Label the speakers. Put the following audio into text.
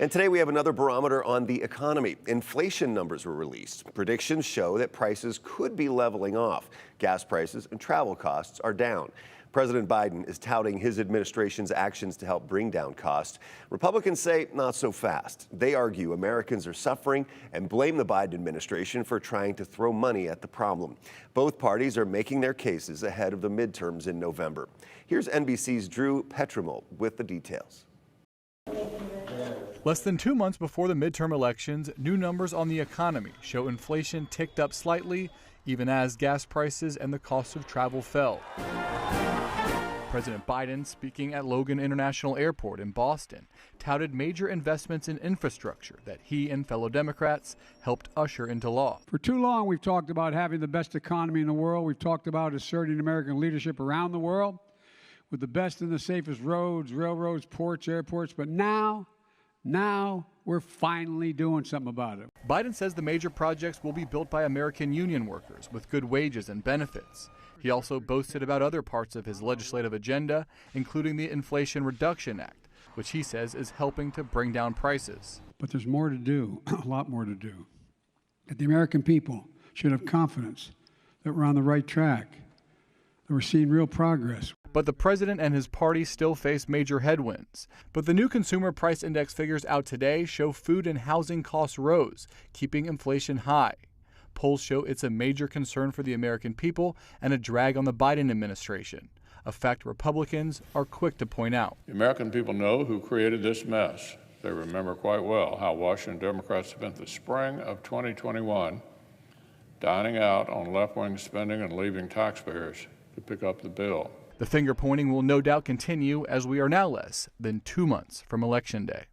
Speaker 1: And today we have another barometer on the economy. Inflation numbers were released. Predictions show that prices could be leveling off. Gas prices and travel costs are down. President Biden is touting his administration's actions to help bring down costs. Republicans say not so fast. They argue Americans are suffering and blame the Biden administration for trying to throw money at the problem. Both parties are making their cases ahead of the midterms in November. Here's NBC's Drew Petremol with the details.
Speaker 2: Less than 2 months before the midterm elections, new numbers on the economy show inflation ticked up slightly, even as gas prices and the cost of travel fell. President Biden, speaking at Logan International Airport in Boston, touted major investments in infrastructure that he and fellow Democrats helped usher into law.
Speaker 3: For too long, we've talked about having the best economy in the world. We've talked about asserting American leadership around the world with the best and the safest roads, railroads, ports, airports. But now we're finally doing something about it.
Speaker 2: Biden says the major projects will be built by American union workers with good wages and benefits. He also boasted about other parts of his legislative agenda, including the Inflation Reduction Act, which he says is helping to bring down prices.
Speaker 3: But there's more to do, a lot more to do. That the American people should have confidence that we're on the right track, that we're seeing real progress.
Speaker 2: But the president and his party still face major headwinds. But the new Consumer Price Index figures out today show food and housing costs rose, keeping inflation high. Polls show it's a major concern for the American people and a drag on the Biden administration, a fact Republicans are quick to point out.
Speaker 4: The American people know who created this mess. They remember quite well how Washington Democrats spent the spring of 2021 dining out on left-wing spending and leaving taxpayers to pick up the bill.
Speaker 2: The finger pointing will no doubt continue as we are now less than 2 months from Election Day.